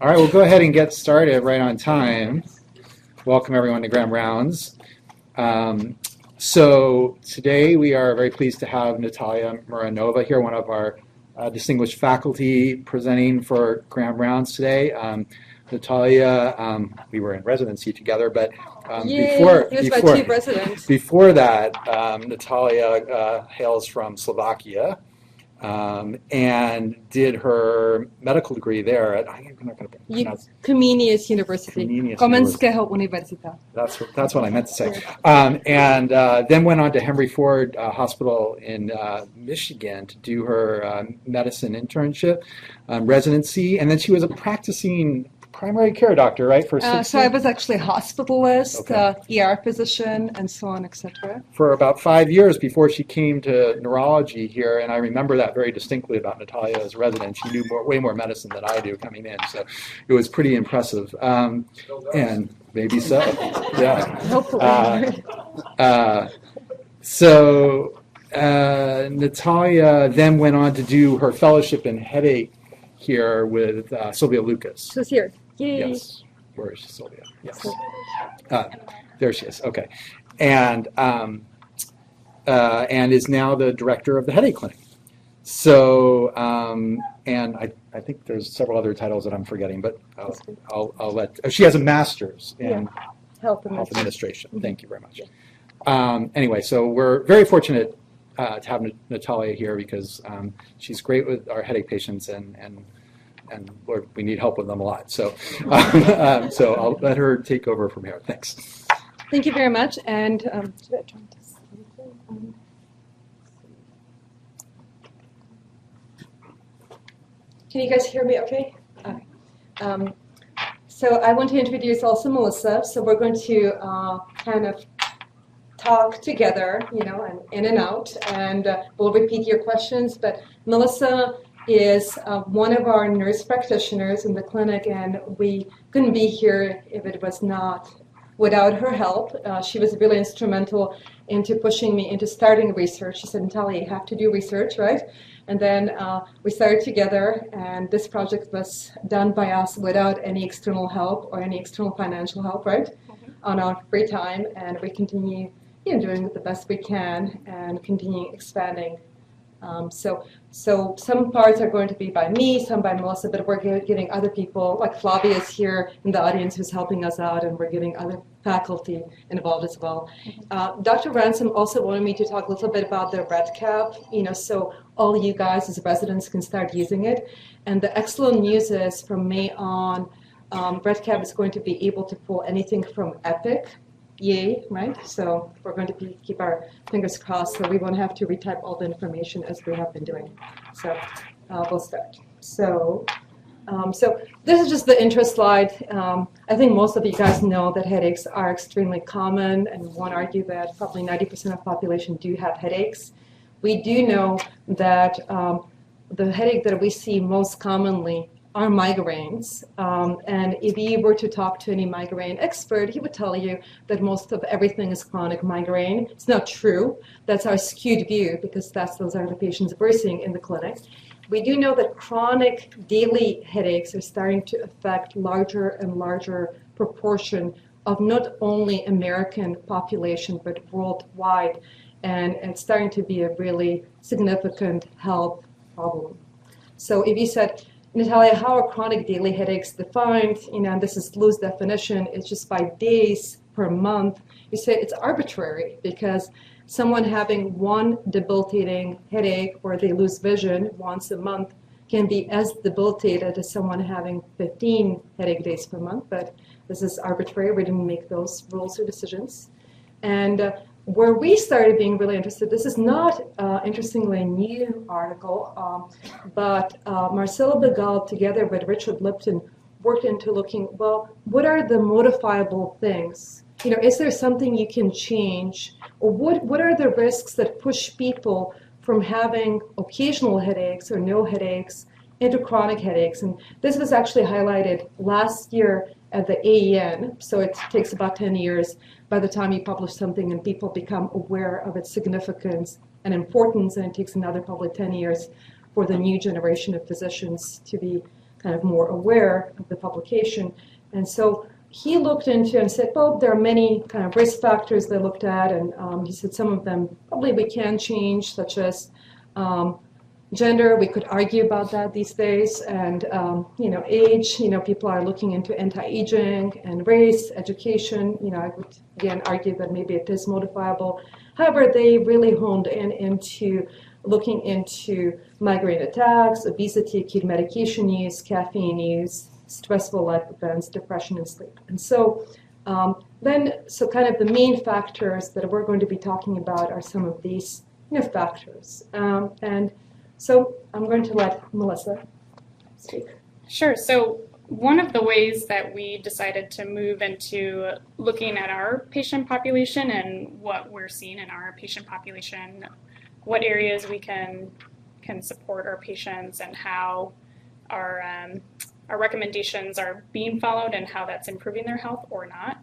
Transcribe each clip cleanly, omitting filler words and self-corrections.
All right, we'll go ahead and get started right on time. Welcome everyone to Graham Rounds. So today we are very pleased to have Natalia Murinova here, one of our distinguished faculty presenting for Graham Rounds today. Natalia, we were in residency together, but before that, Natalia hails from Slovakia. And did her medical degree there at Comenius University. Komenského univerzita. That's what I meant to say. And then went on to Henry Ford Hospital in Michigan to do her medicine internship, residency, and then she was a practicing primary care doctor, right? So I was actually a hospitalist, ER physician, and so on, etc. For about 5 years before she came to neurology here, and I remember that very distinctly about Natalia as a resident. She knew way more medicine than I do coming in, so it was pretty impressive. And maybe so, yeah. Hopefully. Natalia then went on to do her fellowship in headache here with Sylvia Lucas. Who's here? Yay. Yes. Where is Sylvia? Yes. There she is. Okay. And is now the director of the headache clinic. So, and I think there's several other titles that I'm forgetting, but I'll let. She has a master's in health administration. Thank you very much. Anyway, so we're very fortunate to have Natalia here because she's great with our headache patients and Lord, we need help with them a lot. So, so I'll let her take over from here. Thanks. Thank you very much. And can you guys hear me okay? So I want to introduce also Melissa. So we're going to kind of talk together, and in and out, and we'll repeat your questions. But Melissa is one of our nurse practitioners in the clinic, and we couldn't be here if it was not without her help. She was really instrumental into pushing me into starting research. She said, Natalia, you have to do research, right? And then we started together, and this project was done by us without any external help or any external financial help, right? On our free time, and we continue doing the best we can and continue expanding. So some parts are going to be by me, some by Melissa, but we're getting other people, like Flavia is here in the audience who's helping us out, and we're getting other faculty involved as well. Dr. Ransom also wanted me to talk a little bit about the red cap, so all you guys as residents can start using it. And the excellent news is from May on, red cap is going to be able to pull anything from Epic. Yay, right? So we're going to keep our fingers crossed so we won't have to retype all the information as we have been doing. So we'll start. So this is just the intro slide. I think most of you guys know that headaches are extremely common, and one argue that probably 90% of the population do have headaches. We do know that the headache that we see most commonly are migraines, and if you were to talk to any migraine expert, he would tell you that most of everything is chronic migraine. It's not true. That's our skewed view because those are the patients we're seeing in the clinic. We do know that chronic daily headaches are starting to affect larger and larger proportion of not only American population but worldwide, and it's starting to be a really significant health problem. So if you said, Natalia, how are chronic daily headaches defined? And this is loose definition. It's just by days per month. You say it's arbitrary because someone having one debilitating headache where they lose vision once a month can be as debilitated as someone having 15 headache days per month. But this is arbitrary. We didn't make those rules or decisions. And where we started being really interested, this is not, interestingly, a new article, but Marcelo Begal, together with Richard Lipton, worked into looking, well, what are the modifiable things? Is there something you can change? Or what are the risks that push people from having occasional headaches or no headaches into chronic headaches? And this was actually highlighted last year at the AEN, so it takes about 10 years by the time you publish something and people become aware of its significance and importance, and it takes another probably 10 years for the new generation of physicians to be kind of more aware of the publication. And so he looked into and said, well, there are many kind of risk factors they looked at, and he said some of them probably we can change, such as gender. We could argue about that these days, and age. People are looking into anti-aging, and race, education. I would again argue that maybe it is modifiable. However, they really honed into looking into migraine attacks, obesity, acute medication use, caffeine use, stressful life events, depression, and sleep. And so so kind of the main factors that we're going to be talking about are some of these factors. And so I'm going to let Melissa speak. Sure. So one of the ways that we decided to move into looking at our patient population and what we're seeing in our patient population, what areas we can support our patients, and how our recommendations are being followed and how that's improving their health or not,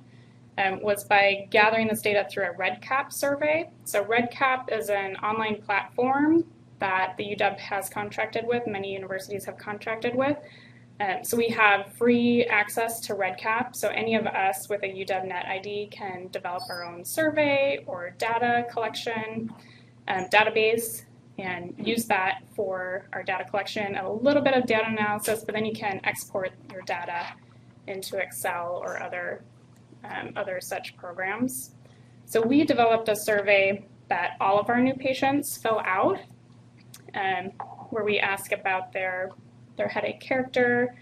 was by gathering this data through a REDCap survey. So REDCap is an online platform that the UW has contracted with, many universities have contracted with. So we have free access to REDCap, so any of us with a UW Net ID can develop our own survey or data collection database and use that for our data collection, a little bit of data analysis, but then you can export your data into Excel or other such programs. So we developed a survey that all of our new patients fill out, where we ask about their headache character,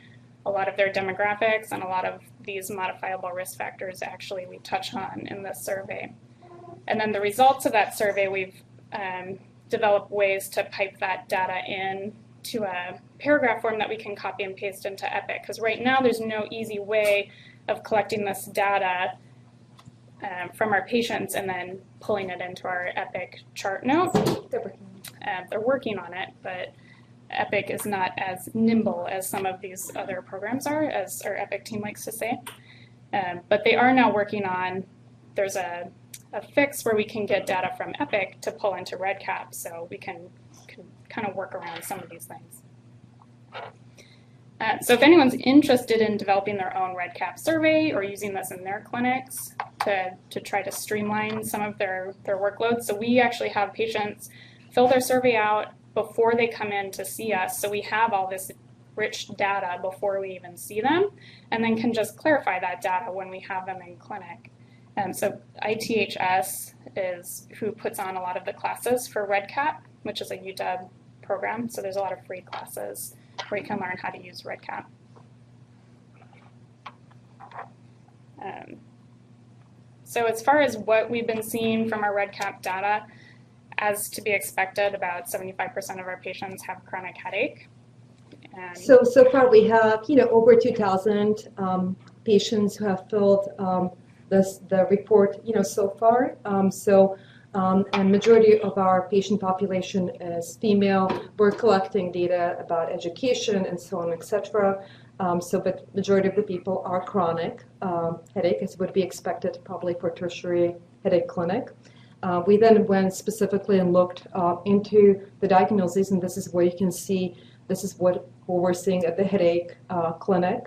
a lot of their demographics, and a lot of these modifiable risk factors actually we touch on in this survey. And then the results of that survey, we've developed ways to pipe that data in to a paragraph form that we can copy and paste into Epic, because right now there's no easy way of collecting this data from our patients and then pulling it into our Epic chart note. They're working on it, but Epic is not as nimble as some of these other programs are, as our Epic team likes to say. But they are now working on, there's a fix where we can get data from Epic to pull into REDCap, so we can kind of work around some of these things. So if anyone's interested in developing their own REDCap survey or using this in their clinics to try to streamline some of their workloads, so we actually have patients fill their survey out before they come in to see us, so we have all this rich data before we even see them, and then can just clarify that data when we have them in clinic. So ITHS is who puts on a lot of the classes for REDCap, which is a UW program, so there's a lot of free classes where you can learn how to use REDCap. So as far as what we've been seeing from our REDCap data, as to be expected, about 75% of our patients have chronic headache. And so far we have over 2,000 patients who have filled the report so far. And majority of our patient population is female. We're collecting data about education and so on, etc. But majority of the people are chronic headache, as would be expected probably for tertiary headache clinic. We then went specifically and looked into the diagnoses, and this is where you can see this is what we're seeing at the headache clinic.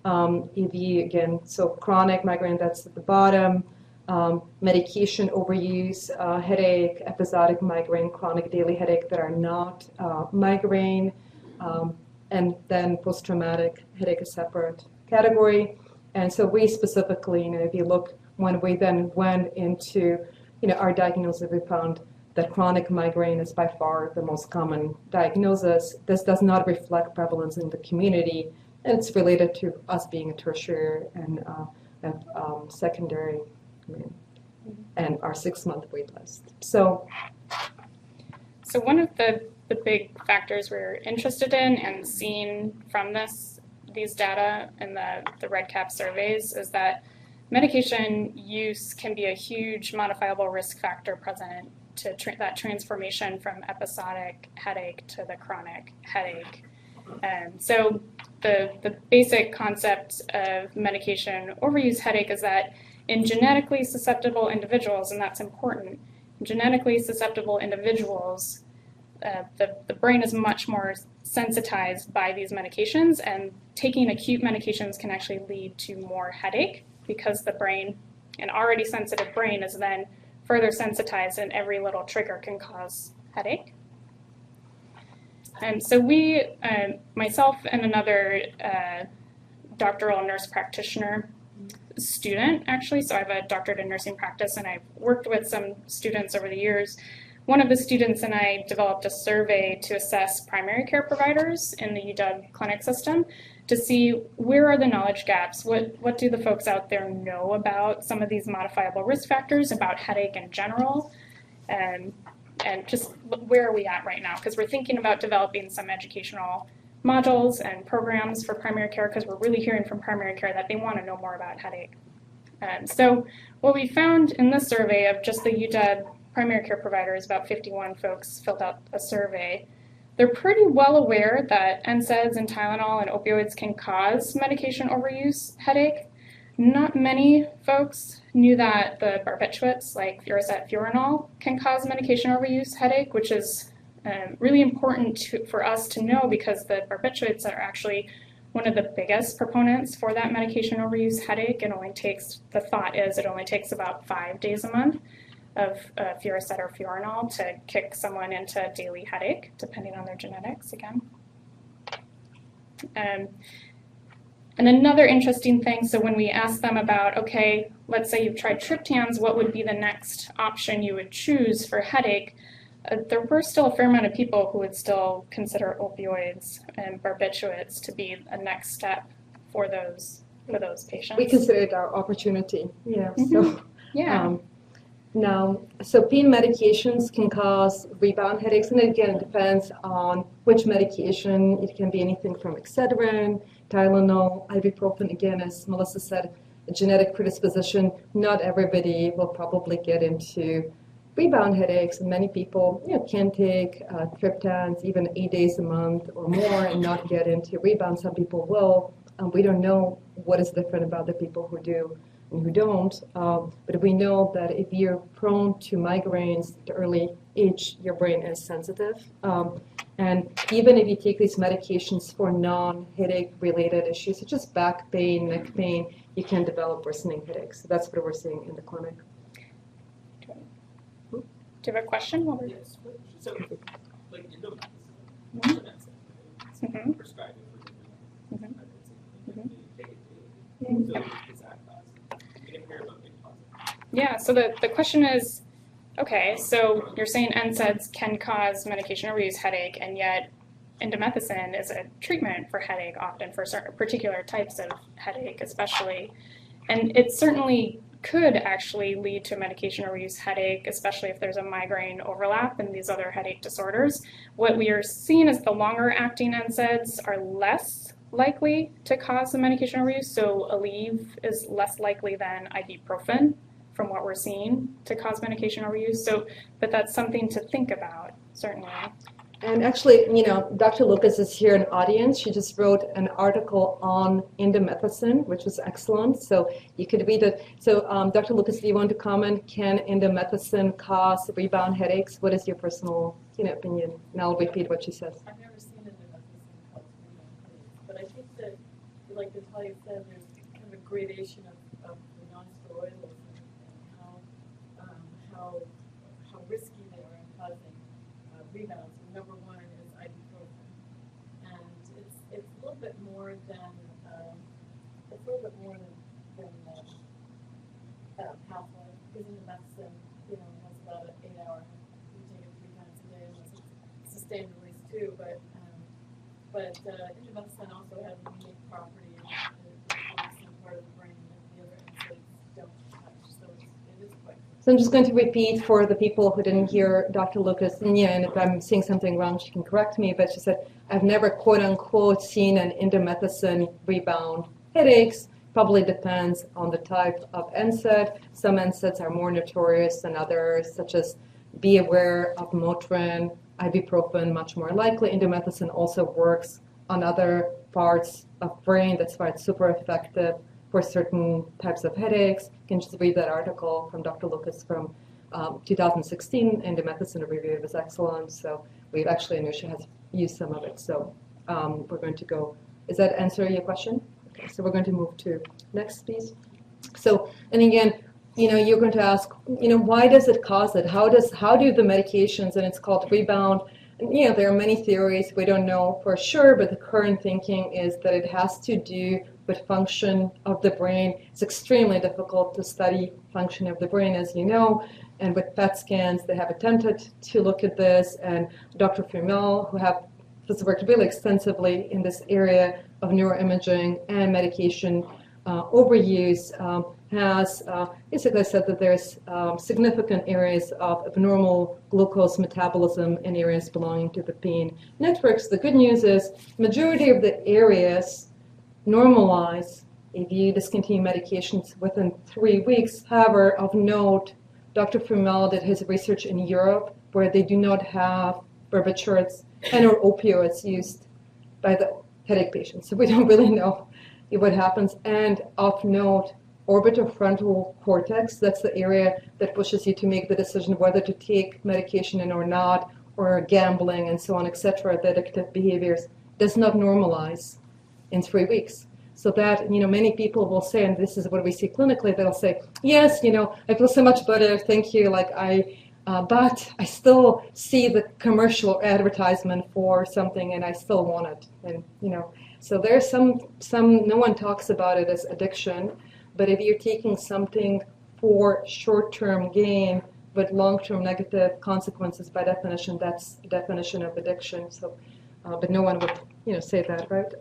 EV again, so chronic migraine, that's at the bottom. Medication overuse, headache, episodic migraine, chronic daily headache that are not migraine, and then post-traumatic headache, a separate category. And so we specifically, if you look, when we then went into our diagnosis, we found that chronic migraine is by far the most common diagnosis. This does not reflect prevalence in the community, and it's related to us being a tertiary and secondary, and our 6-month wait list. So one of the big factors we're interested in and seeing from these data in the REDCap surveys is that medication use can be a huge modifiable risk factor present to that transformation from episodic headache to the chronic headache. And so the basic concept of medication overuse headache is that in genetically susceptible individuals, and that's important, in genetically susceptible individuals, the brain is much more sensitized by these medications, and taking acute medications can actually lead to more headache because the brain, an already sensitive brain, is then further sensitized, and every little trigger can cause headache. And so we, myself and another doctoral nurse practitioner student, actually, so I have a doctorate in nursing practice, and I've worked with some students over the years. One of the students and I developed a survey to assess primary care providers in the UW clinic system to see where are the knowledge gaps, what do the folks out there know about some of these modifiable risk factors, about headache in general, and just where are we at right now, because we're thinking about developing some educational modules and programs for primary care, because we're really hearing from primary care that they want to know more about headache. So what we found in this survey of just the UW primary care providers, about 51 folks filled out a survey. They're pretty well aware that NSAIDs and Tylenol and opioids can cause medication overuse headache. Not many folks knew that the barbiturates like Furoset, Furanol can cause medication overuse headache, which is really important for us to know, because the barbiturates are actually one of the biggest proponents for that medication overuse headache. It only takes about 5 days a month of Furoset or Furanol to kick someone into daily headache, depending on their genetics again. And another interesting thing, so when we ask them about, okay, let's say you've tried triptans, what would be the next option you would choose for headache? There were still a fair amount of people who would still consider opioids and barbiturates to be a next step for those patients. We consider it our opportunity. Yeah. Mm-hmm. So. Yeah. Now, so pain medications can cause rebound headaches, and again, it depends on which medication. It can be anything from Excedrin, Tylenol, ibuprofen. Again, as Melissa said, a genetic predisposition. Not everybody will probably get into rebound headaches, and many people can take triptans even 8 days a month or more and not get into rebound. Some people will. We don't know what is different about the people who do and who don't, but we know that if you're prone to migraines at early age, your brain is sensitive. And even if you take these medications for non-headache related issues, such as back pain, neck pain, you can develop worsening headaches. So that's what we're seeing in the clinic. Do you have a question? Yes. So, like endomethacin, Mm-hmm. prescribed it for Mm-hmm. take it daily. So is that you didn't hear about big causes? Yeah, so the question is, okay, so you're saying NSAIDs can cause medication overuse headache, and yet indomethacin is a treatment for headache often for certain particular types of headache especially. And it certainly could actually lead to medication overuse headache, especially if there's a migraine overlap in these other headache disorders. What we are seeing is the longer acting NSAIDs are less likely to cause the medication overuse. So Aleve is less likely than ibuprofen from what we're seeing to cause medication overuse. So, but that's something to think about, certainly. And actually, Dr. Lucas is here in the audience. She just wrote an article on indomethacin, which was excellent. So you could read it. So Dr. Lucas, do you want to comment? Can indomethacin cause rebound headaches? What is your personal opinion? And I'll repeat what she says. I've never seen indomethacin cause rebound headaches, but I think that, like Natalia said, there's kind of a gradation of the non-steroidals and how risky they are in causing rebounds. Number one is ibuprofen, and it's a little bit more than half-life, because indomethacin has about an 8-hour. You take it 3 times a day, unless it's sustained release too. But indomethacin also has a unique property that it's in part of the brain that the other NSAIDs don't touch. So it is quite. So I'm just going to repeat for the people who didn't hear Dr. Lucas, and if I'm saying something wrong, she can correct me, but she said, I've never, quote unquote, seen an indomethacin rebound headaches. Probably depends on the type of NSAID. Some NSAIDs are more notorious than others, such as be aware of Motrin, ibuprofen, much more likely. Indomethacin also works on other parts of brain. That's why it's super effective for certain types of headaches. You can just read that article from Dr. Lucas from 2016. Indomethacin review was excellent. So we've actually, I know she has use some of it. So we're going to go. Is that answering your question? Okay, so we're going to move to next, please. So, and again, you're going to ask, why does it cause it? How do the medications, and it's called rebound, and, there are many theories. We don't know for sure, but the current thinking is that it has to do with function of the brain. It's extremely difficult to study function of the brain, as you know, and with PET scans, they have attempted to look at this, and Dr. Firmel, who has worked really extensively in this area of neuroimaging and medication overuse, has basically said that there's significant areas of abnormal glucose metabolism in areas belonging to the pain networks. The good news is majority of the areas normalize if you discontinue medications within 3 weeks. However, of note, Dr. Firmel did his research in Europe where they do not have barbiturates and or opioids used by the headache patients. So we don't really know what happens. And of note, orbitofrontal cortex, that's the area that pushes you to make the decision whether to take medication or not, or gambling and so on, etc., the addictive behaviors, does not normalize in 3 weeks. So that, many people will say, and this is what we see clinically, they'll say, yes, I feel so much better, thank you, but I still see the commercial advertisement for something and I still want it. And, so there's some, no one talks about it as addiction, but if you're taking something for short-term gain with long-term negative consequences, by definition, that's the definition of addiction. So, but no one would, say that, right,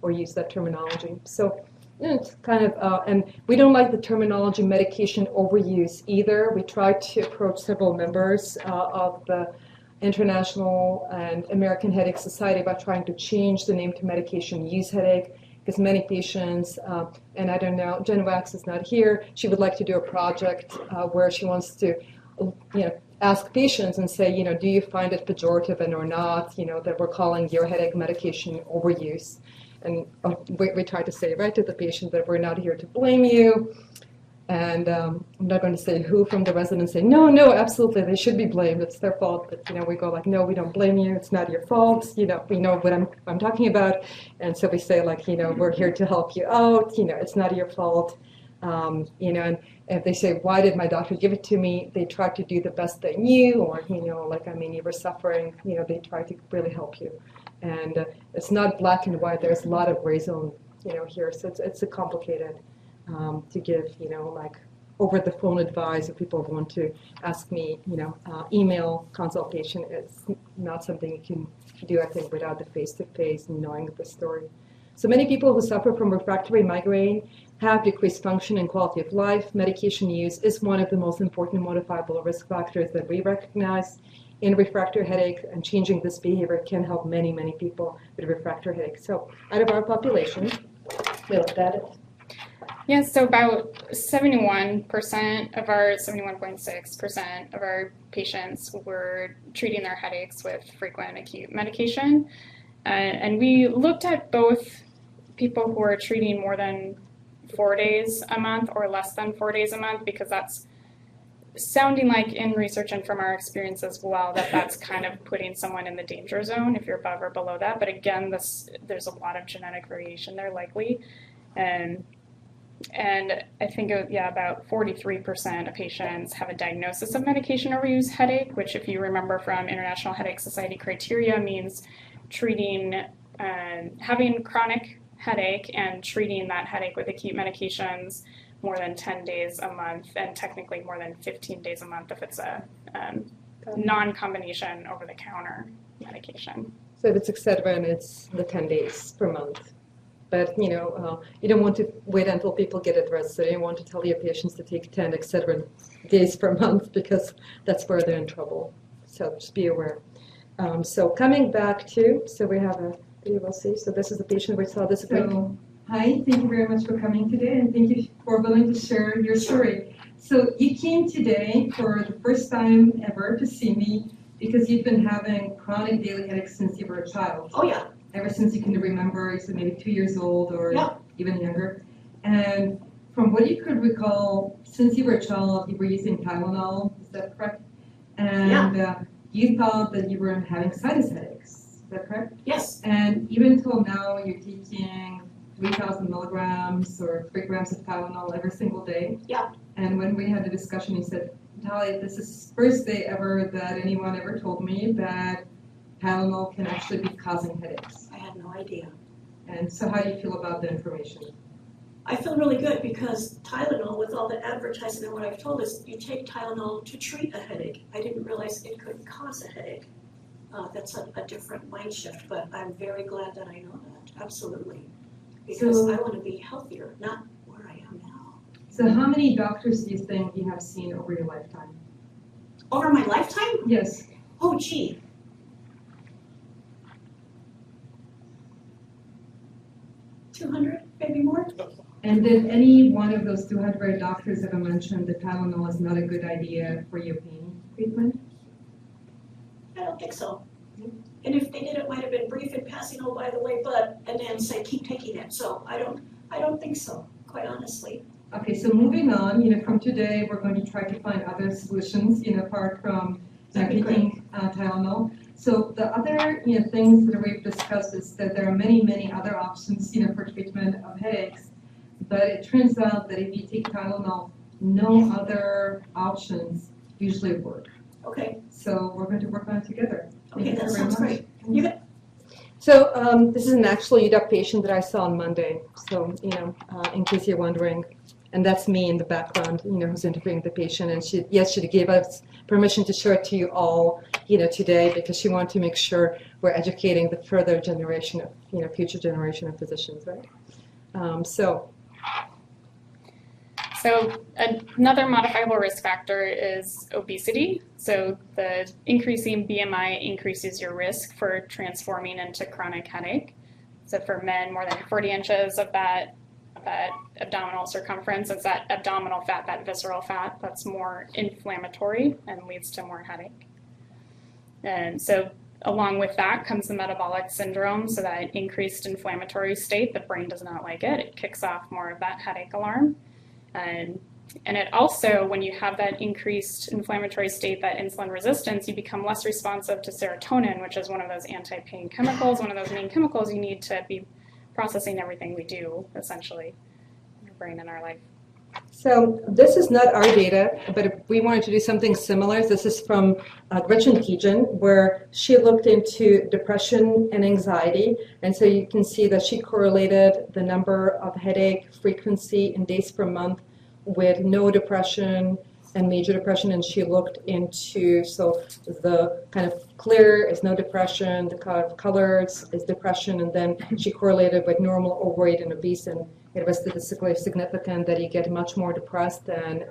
or use that terminology. So, it's kind of, and we don't like the terminology medication overuse either. We tried to approach several members of the International and American Headache Society by trying to change the name to medication use headache, because many patients, and I don't know, Jen Wax is not here, she would like to do a project where she wants to, ask patients and say, do you find it pejorative and or not, that we're calling your headache medication overuse. And we try to say right to the patient that we're not here to blame you. And I'm not going to say who from the residents say, no, absolutely, they should be blamed. It's their fault. But, we go like, no, we don't blame you. It's not your fault. We know what I'm talking about. And so we say we're here to help you out. It's not your fault. And if they say, why did my doctor give it to me? They tried to do the best they knew, or, you were suffering. They tried to really help you. And it's not black and white. There's a lot of gray zone, here. So it's a complicated to give, over the phone advice. If people want to ask me, email consultation is not something you can do, I think, without the face-to-face and knowing the story. So many people who suffer from refractory migraine have decreased function and quality of life. Medication use is one of the most important modifiable risk factors that we recognize in refractory headache, and changing this behavior can help many, many people with refractory headache. So out of our population, we looked at it. Yeah, so about 71% of our, 71.6% of our patients were treating their headaches with frequent acute medication. And we looked at both people who are treating more than 4 days a month or less than 4 days a month, because that's sounding like in research and from our experience as well that's kind of putting someone in the danger zone if you're above or below that. But again, there's a lot of genetic variation there likely. And I think, about 43% of patients have a diagnosis of medication overuse headache, which, if you remember from International Headache Society criteria, means treating, having chronic headache and treating that headache with acute medications more than 10 days a month, and technically more than 15 days a month if it's a non-combination over-the-counter medication. So if it's Excedrin, it's the 10 days per month. But, you don't want to wait until people get addressed. So you don't want to tell your patients to take 10 Excedrin days per month, because that's where they're in trouble. So just be aware. So coming back to, so we have a video we'll see. So this is the patient we saw this week. Hi, thank you very much for coming today, and thank you for willing to share your story. So you came today for the first time ever to see me because you've been having chronic daily headaches since you were a child. Oh yeah. Ever since you can remember, so maybe 2 years old or even younger. And from what you could recall, since you were a child, you were using Tylenol, is that correct? And you thought that you were having sinus headaches. Is that correct? Yes. And even till now, you're taking 3,000 milligrams or 3 grams of Tylenol every single day. Yeah. And when we had the discussion, you said, Natalia, this is the first day ever that anyone ever told me that Tylenol can actually be causing headaches. I had no idea. And so how do you feel about the information? I feel really good because Tylenol, with all the advertising and what I've told is you take Tylenol to treat a headache. I didn't realize it could cause a headache. That's a different mind shift, but I'm very glad that I know that, absolutely. Because I want to be healthier, not where I am now. So how many doctors do you think you have seen over your lifetime? Over my lifetime? Yes. Oh, gee. $200, maybe more? And did any one of those 200 doctors ever mention that Tylenol is not a good idea for your pain treatment? I don't think so. And if they did, it might have been brief and passing, oh, by the way, but, and then say, keep taking it. So I don't think so, quite honestly. Okay, so moving on, from today, we're going to try to find other solutions, apart from taking Tylenol. So the other, things that we've discussed is that there are many, many other options, for treatment of headaches. But it turns out that if you take Tylenol, no other options usually work. Okay. So we're going to work on it together. Okay, that sounds great. You bet. So this is an actual UW patient that I saw on Monday. So, in case you're wondering, and that's me in the background, who's interviewing the patient. And she gave us permission to share it to you all, today, because she wanted to make sure we're educating the further generation of, future generation of physicians, right? So another modifiable risk factor is obesity. So the increasing BMI increases your risk for transforming into chronic headache. So for men, more than 40 inches of that abdominal circumference, it's that abdominal fat, that visceral fat, that's more inflammatory and leads to more headache. And so along with that comes the metabolic syndrome, so that increased inflammatory state, the brain does not like it. It kicks off more of that headache alarm. And it also, when you have that increased inflammatory state, that insulin resistance, you become less responsive to serotonin, which is one of those anti-pain chemicals, one of those main chemicals you need to be processing everything we do, essentially, in our brain and our life. So this is not our data, but if we wanted to do something similar, this is from Gretchen Keegan, where she looked into depression and anxiety. And so you can see that she correlated the number of headache frequency in days per month with no depression and major depression. And she looked into, so the kind of clear is no depression, the kind of colors is depression, and then she correlated with normal, overweight, and obese. And it was statistically significant that you get much more depressed than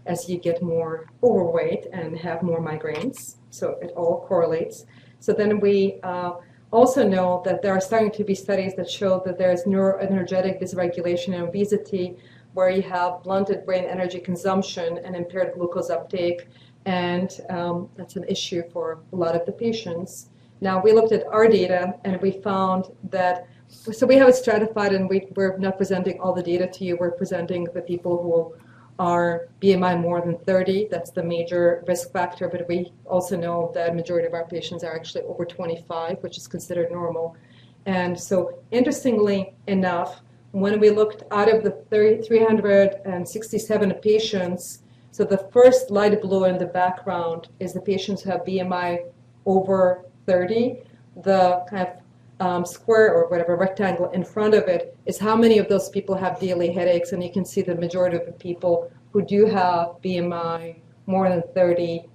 as you get more overweight and have more migraines. So it all correlates. So then we also know that there are starting to be studies that show that there's neuroenergetic dysregulation in obesity, where you have blunted brain energy consumption and impaired glucose uptake, and that's an issue for a lot of the patients. Now, we looked at our data, and we found that, so we have it stratified, and we're not presenting all the data to you. We're presenting the people who are BMI more than 30. That's the major risk factor, but we also know that majority of our patients are actually over 25, which is considered normal. And so, interestingly enough, when we looked out of the 367 patients, so the first light blue in the background is the patients who have BMI over 30. The kind of square or whatever rectangle in front of it is how many of those people have daily headaches, and you can see the majority of the people who do have BMI more than 30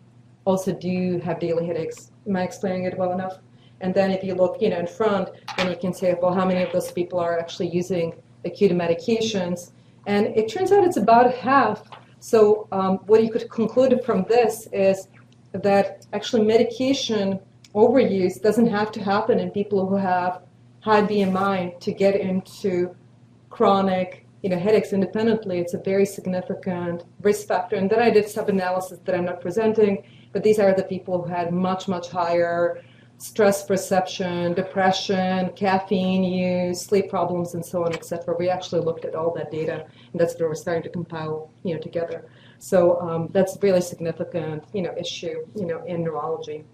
also do have daily headaches. Am I explaining it well enough? And then if you look, in front, then you can say, well, how many of those people are actually using acute medications? And it turns out it's about half. So what you could conclude from this is that actually medication overuse doesn't have to happen in people who have high BMI to get into chronic headaches independently. It's a very significant risk factor. And then I did sub-analysis that I'm not presenting, but these are the people who had much, much higher stress perception, depression, caffeine use, sleep problems, and so on, etc. We actually looked at all that data, and that's what we're starting to compile, together. So that's a really significant, issue, in neurology.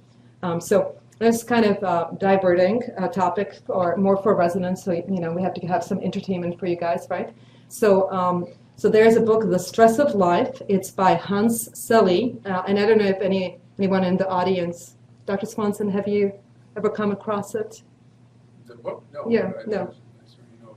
So It's kind of a diverting topic, or more for residents, so we have to have some entertainment for you guys, right? So, so there's a book, The Stress of Life. It's by Hans Selye, and I don't know if anyone in the audience, Dr. Swanson, have you ever come across it? The book? No. Yeah, I no. certainly know.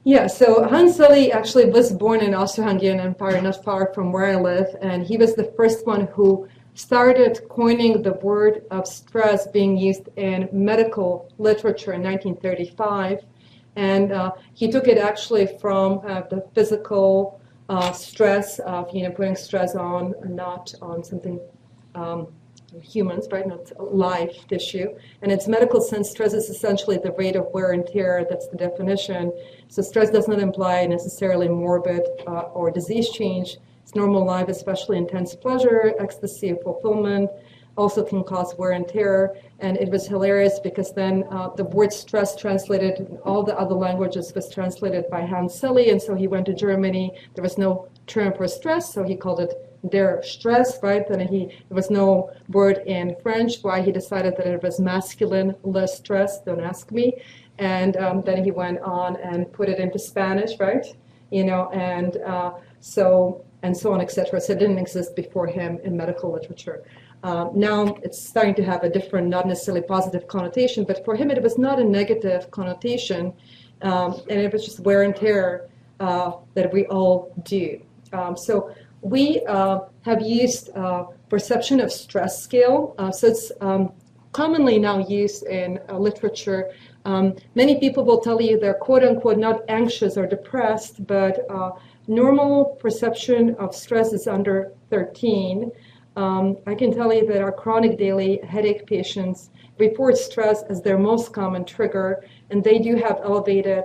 Yeah, so Hans Selye actually was born in Austro-Hungarian Empire, not far from where I live, and he was the first one who started coining the word of stress being used in medical literature in 1935. And he took it actually from the physical stress of putting stress on, not on something humans, right? Not live tissue. And its medical sense, stress is essentially the rate of wear and tear. That's the definition. So stress does not imply necessarily morbid or disease change. It's normal life, especially intense pleasure, ecstasy of fulfillment, also can cause wear and tear. And it was hilarious because then the word stress translated in all the other languages was translated by Hans Selye. And so he went to Germany. There was no term for stress, so he called it der Stress, right? Then there was no word in French, why he decided that it was masculine, le stress, don't ask me. And then he went on and put it into Spanish, right? And so on, etc. So it didn't exist before him in medical literature. Now it's starting to have a different, not necessarily positive connotation, but for him it was not a negative connotation, and it was just wear and tear that we all do. So we have used perception of stress scale. So it's commonly now used in literature. Many people will tell you they're quote unquote not anxious or depressed, but normal perception of stress is under 13. I can tell you that our chronic daily headache patients report stress as their most common trigger, and they do have elevated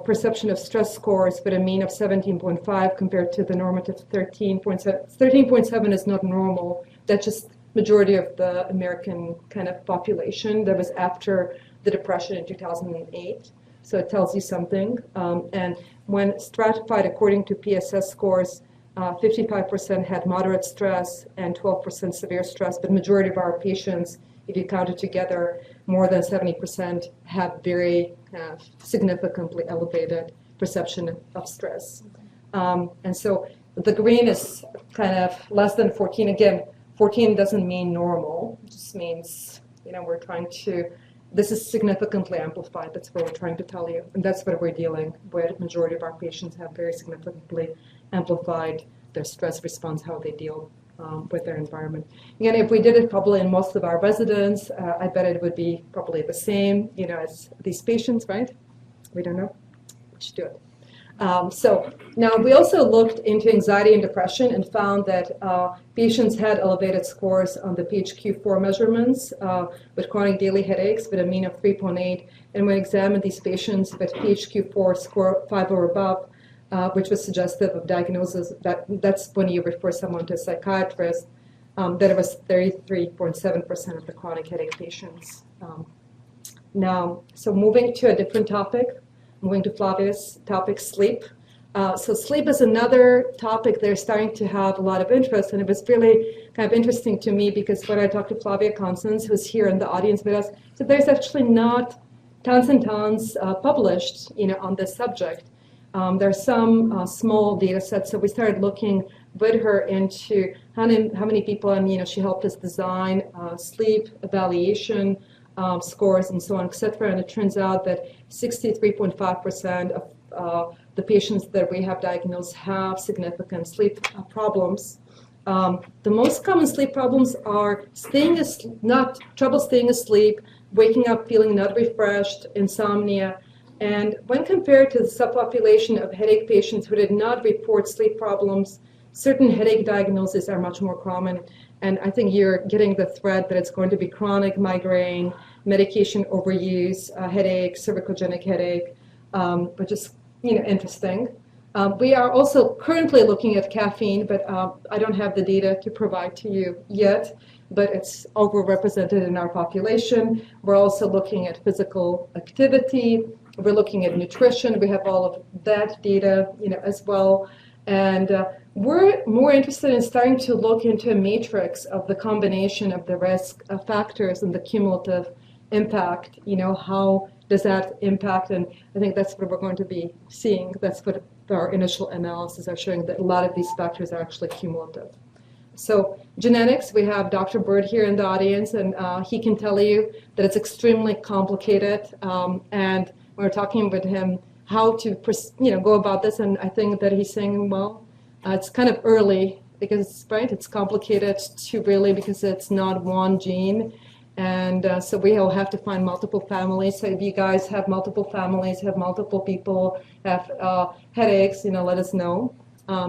perception of stress scores with a mean of 17.5 compared to the normative 13.7. 13.7 is not normal. That's just majority of the American kind of population. That was after the Depression in 2008. So it tells you something. And when stratified according to PSS scores, 55% had moderate stress and 12% severe stress, but majority of our patients, if you count it together, more than 70% have very significantly elevated perception of stress. And so the green is kind of less than 14. Again, 14 doesn't mean normal. It just means, we're trying to, this is significantly amplified. That's what we're trying to tell you. And that's what we're dealing with. Majority of our patients have very significantly amplified their stress response, how they deal with their environment. Again, if we did it probably in most of our residents, I bet it would be probably the same, as these patients, right? We don't know. We should do it. So now we also looked into anxiety and depression and found that patients had elevated scores on the PHQ-9 measurements with chronic daily headaches with a mean of 3.8. And we examined these patients with PHQ-9 score 5 or above, which was suggestive of diagnosis. That's when you refer someone to a psychiatrist. That it was 33.7% of the chronic headache patients. Now, so moving to a different topic. Moving to Flavia's topic, sleep. So sleep is another topic they're starting to have a lot of interest, and it was really kind of interesting to me because when I talked to Flavia Constance, who's here in the audience with us, so there's actually not tons and tons published, on this subject. There's some small data sets, so we started looking with her into how many people, and she helped us design sleep evaluation scores and so on, etc. And it turns out that 63.5% of the patients that we have diagnosed have significant sleep problems. The most common sleep problems are trouble staying asleep, waking up feeling not refreshed, insomnia. And when compared to the subpopulation of headache patients who did not report sleep problems, certain headache diagnoses are much more common. And I think you're getting the thread that it's going to be chronic migraine, medication overuse, headache, cervicogenic headache, which is interesting. We are also currently looking at caffeine, but I don't have the data to provide to you yet, but it's overrepresented in our population. We're also looking at physical activity. We're looking at nutrition. We have all of that data, as well. And we're more interested in starting to look into a matrix of the combination of the risk factors and the cumulative impact. How does that impact? And I think that's what we're going to be seeing. That's what our initial analysis are showing, that a lot of these factors are actually cumulative. So genetics, we have Dr. Bird here in the audience, and he can tell you that it's extremely complicated. And we're talking with him how to go about this, and I think that he's saying, well, it's kind of early because it's complicated because it's not one gene, and so we'll have to find multiple families. So if you guys have multiple families, have multiple people have headaches, let us know,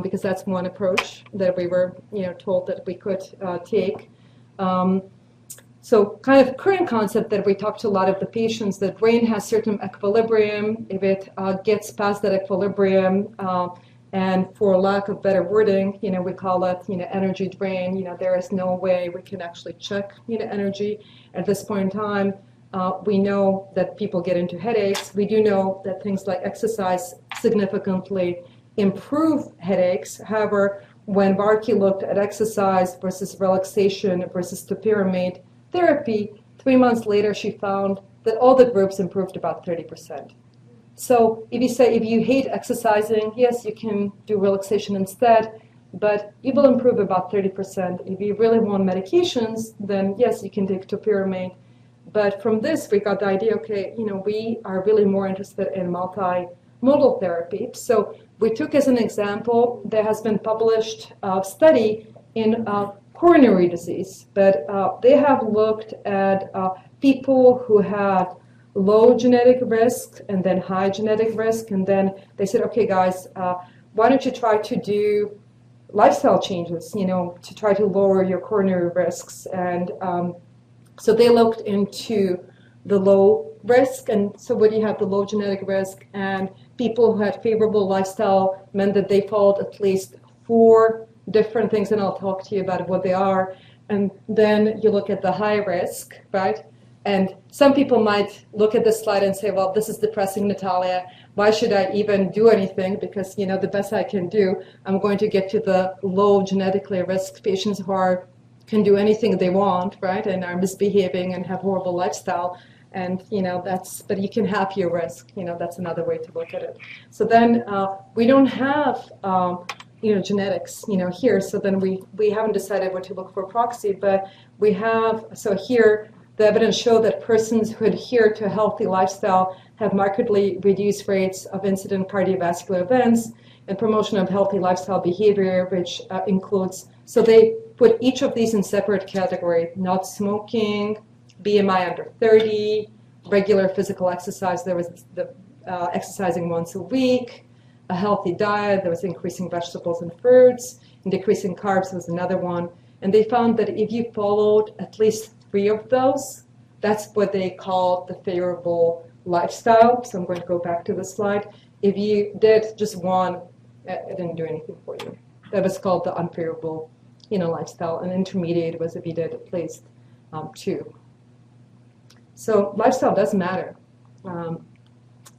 because that's one approach that we were told that we could take. So kind of current concept that we talk to a lot of the patients, that brain has certain equilibrium. If it gets past that equilibrium, and for lack of better wording, we call it, energy drain. There is no way we can actually check, energy at this point in time. We know that people get into headaches. We do know that things like exercise significantly improve headaches. However, when Varkey looked at exercise versus relaxation versus topiramate therapy, 3 months later she found that all the groups improved about 30%. So if you hate exercising, yes, you can do relaxation instead, but you will improve about 30%. If you really want medications, then yes, you can take topiramate. But from this, we got the idea, okay, we are really more interested in multimodal therapy. So we took as an example, there has been published a study in coronary disease, but they have looked at people who have low genetic risk and then high genetic risk, and then they said, okay guys, why don't you try to do lifestyle changes, to try to lower your coronary risks. And so they looked into the low risk, and so when you have the low genetic risk and people who had favorable lifestyle meant that they followed at least 4 different things, and I'll talk to you about what they are. And then you look at the high risk, right? And some people might look at this slide and say, well, this is depressing, Natalia. Why should I even do anything? Because, the best I can do, I'm going to get to the low genetically risk patients who can do anything they want, right? And are misbehaving and have horrible lifestyle. And, but you can have your risk. That's another way to look at it. So then we don't have, genetics, here. So then we haven't decided what to look for proxy, but we have, so here, the evidence show that persons who adhere to a healthy lifestyle have markedly reduced rates of incident cardiovascular events and promotion of healthy lifestyle behavior, which includes, so they put each of these in separate category: not smoking, BMI under 30, regular physical exercise, there was the exercising once a week, a healthy diet, there was increasing vegetables and fruits, and decreasing carbs was another one. And they found that if you followed at least 3 of those, that's what they call the favorable lifestyle. So I'm going to go back to the slide. If you did just one, it didn't do anything for you. That was called the unfavorable, lifestyle. And intermediate was if you did at least 2. So lifestyle does matter.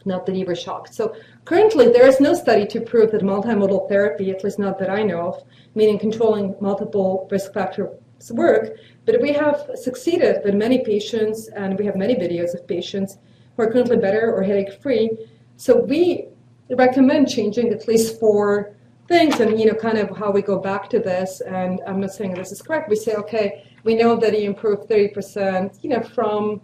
Not that you were shocked. So currently, there is no study to prove that multimodal therapy, at least not that I know of, meaning controlling multiple risk factors, work. But we have succeeded with many patients, and we have many videos of patients who are currently better or headache-free. So we recommend changing at least 4 things, and kind of how we go back to this. And I'm not saying this is correct. We say, okay, we know that you improve 30%, from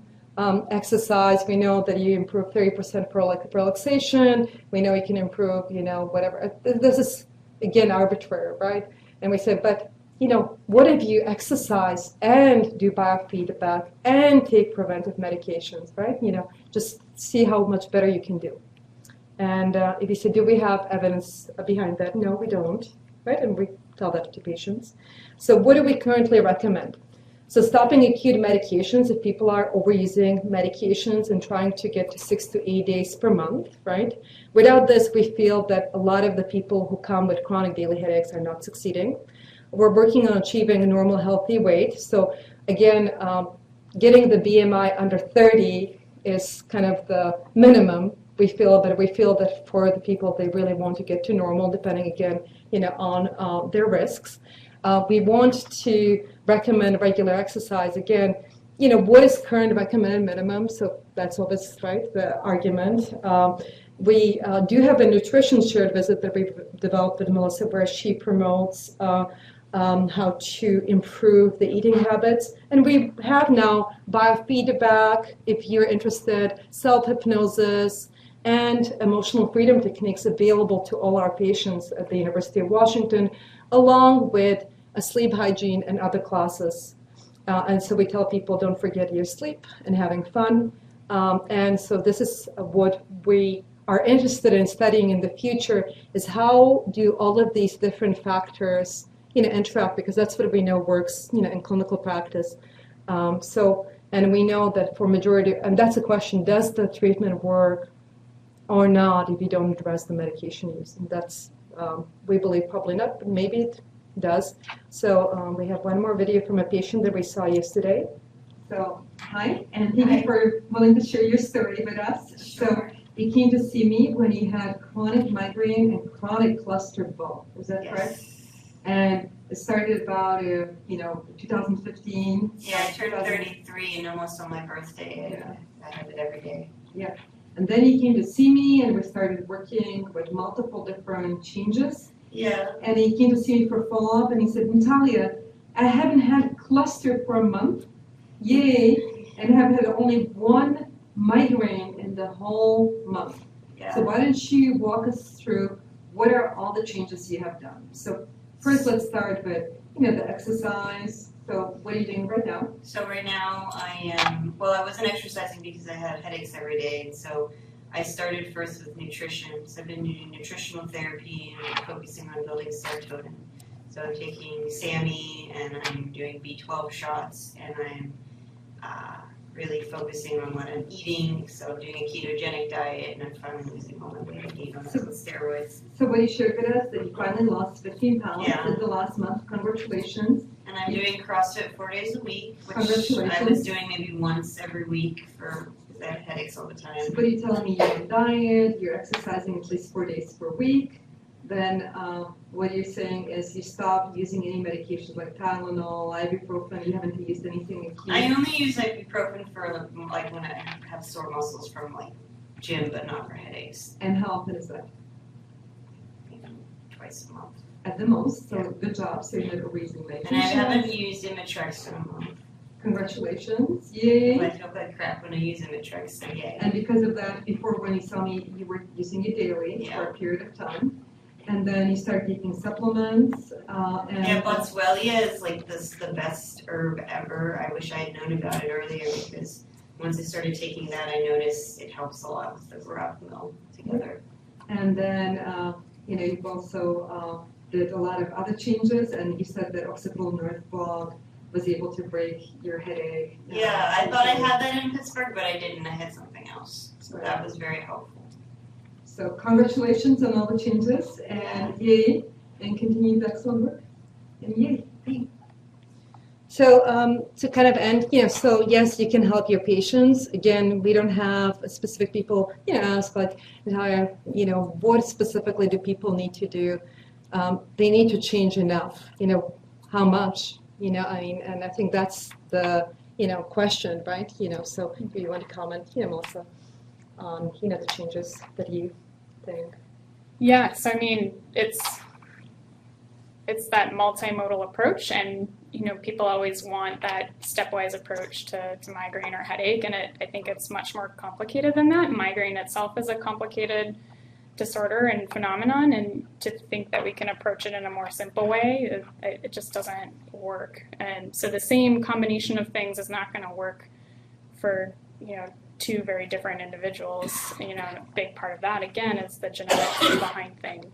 exercise. We know that you improve 30% for relaxation. We know you can improve, whatever. This is, again, arbitrary, right? And we say, but, what if you exercise and do biofeedback and take preventive medications, right? Just see how much better you can do. And if you say, do we have evidence behind that? No, we don't, right? And we tell that to patients. So what do we currently recommend? So stopping acute medications if people are overusing medications and trying to get to 6 to 8 days per month, right? Without this, we feel that a lot of the people who come with chronic daily headaches are not succeeding. We're working on achieving a normal healthy weight. So again, getting the BMI under 30 is kind of the minimum we feel, but we feel that for the people, they really want to get to normal, depending again, on their risks. We want to recommend regular exercise. Again, what is current recommended minimum? So that's always right, the argument. We do have a nutrition shared visit that we've developed with Melissa, where she promotes how to improve the eating habits. And we have now biofeedback, if you're interested, self-hypnosis, and emotional freedom techniques available to all our patients at the University of Washington, along with a sleep hygiene and other classes. And so we tell people, don't forget your sleep and having fun. And so this is what we are interested in studying in the future, is how do all of these different factors interact, because that's what we know works in clinical practice. And we know that for majority, and that's a question, does the treatment work or not if you don't address the medication use? And that's, we believe probably not, but maybe it does. So we have one more video from a patient that we saw yesterday. So, hi, and thank you for willing to share your story with us. So, you came to see me when you had chronic migraine and chronic cluster ball. Is that correct? And it started about, 2015. Yeah, I turned 33 and almost on my birthday. I have it every day. Yeah. And then you came to see me and we started working with multiple different changes. Yeah. And he came to see me for follow-up and he said, Natalia, I haven't had cluster for a month. Yay. And have had only one migraine in the whole month. Yeah. So why don't you walk us through what are all the changes you have done? So first let's start with, the exercise. So what are you doing right now? So right now I wasn't exercising because I had headaches every day. And so I started first with nutrition. So I've been doing nutritional therapy and focusing on building serotonin. So I'm taking SAMI and I'm doing B12 shots and I'm really focusing on what I'm eating. So I'm doing a ketogenic diet and I'm finally losing all my weight I gained on steroids. So what you shared with us that you finally lost 15 pounds Yeah. in the last month. Congratulations. And I'm doing CrossFit 4 days a week, which Congratulations. I was doing maybe once every week because I had headaches all the time. So what are you telling me? You're on diet, you're exercising at least 4 days per week. Then what you're saying is you stopped using any medications like Tylenol, ibuprofen, you haven't used anything acute. I only use ibuprofen for like when I have sore muscles from like gym, but not for headaches. And how often is that? Twice a month. At the most, so Yeah. good job. So you're not overusing And I medication. haven't used Imitrex in a month. Congratulations. Yay. I feel like crap when I use Imitrex, so yay. And because of that, before when you saw me, you were using it daily Yeah. for a period of time. And then you started taking supplements. And Yeah, Boswellia is like the best herb ever. I wish I had known about it earlier because once I started taking that, I noticed it helps a lot with the rock mill together. And then, you've also did a lot of other changes, and you said that occipital nerve block was able to break your headache. Yeah, I thought I had that in Pittsburgh, but I didn't. I had something else. So that was very helpful. So congratulations on all the changes, and yay, and continued excellent work. And yay. So to kind of end, so yes, you can help your patients. Again, we don't have specific people, ask like, Natalia, what specifically do people need to do? They need to change enough, how much, and I think that's the, question, right? So if you want to comment, Melissa, on, the changes that you think. Yes, I mean, it's that multimodal approach, and people always want that stepwise approach to migraine or headache, and I think it's much more complicated than that. Migraine itself is a complicated disorder and phenomenon, and to think that we can approach it in a more simple way, it just doesn't work. And so the same combination of things is not going to work for two very different individuals. And a big part of that again is the genetics behind things.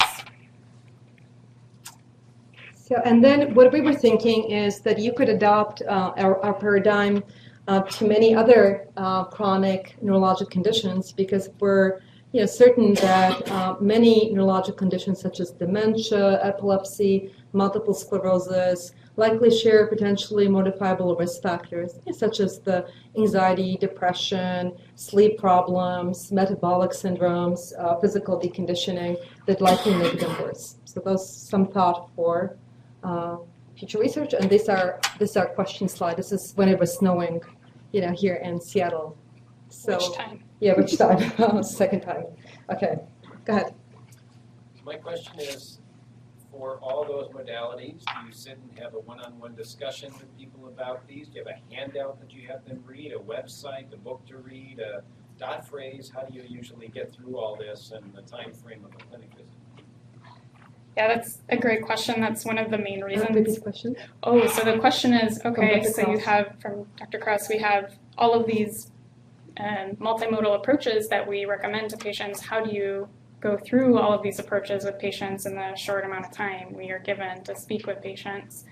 So, and then what we were thinking is that you could adopt our paradigm to many other chronic neurologic conditions, because we're certain that many neurologic conditions such as dementia, epilepsy, multiple sclerosis, likely share potentially modifiable risk factors, such as the anxiety, depression, sleep problems, metabolic syndromes, physical deconditioning that likely make them worse. So those some thought for future research, and this is our question slide. This is when it was snowing, here in Seattle. So, Which time? Yeah, which time? Second time. Okay, go ahead. My question is, for all those modalities, do you sit and have a one-on-one discussion with people about these? Do you have a handout that you have them read, a website, a book to read, a dot phrase? How do you usually get through all this in the time frame of a clinic visit? Yeah, that's a great question. That's one of the main Repeat reasons. the question. Oh, so the question is, okay, Dr. so you Krause. have, from Dr. Krause, we have all of these multimodal approaches that we recommend to patients. How do you go through all of these approaches with patients in the short amount of time we are given to speak with patients?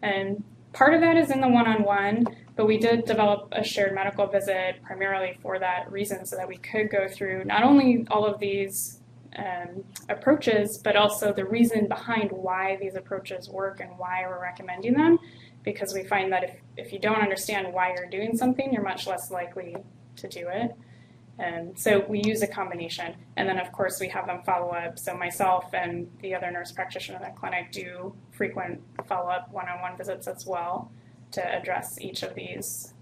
And part of that is in the one-on-one, but we did develop a shared medical visit primarily for that reason, so that we could go through not only all of these approaches, but also the reason behind why these approaches work and why we're recommending them, because we find that if you don't understand why you're doing something, you're much less likely to do it. And so we use a combination. And then, of course, we have them follow up. So myself and the other nurse practitioner in the clinic do frequent follow-up one-on-one visits as well to address each of these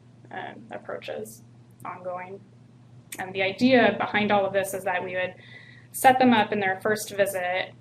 approaches ongoing. And the idea behind all of this is that we would set them up in their first visit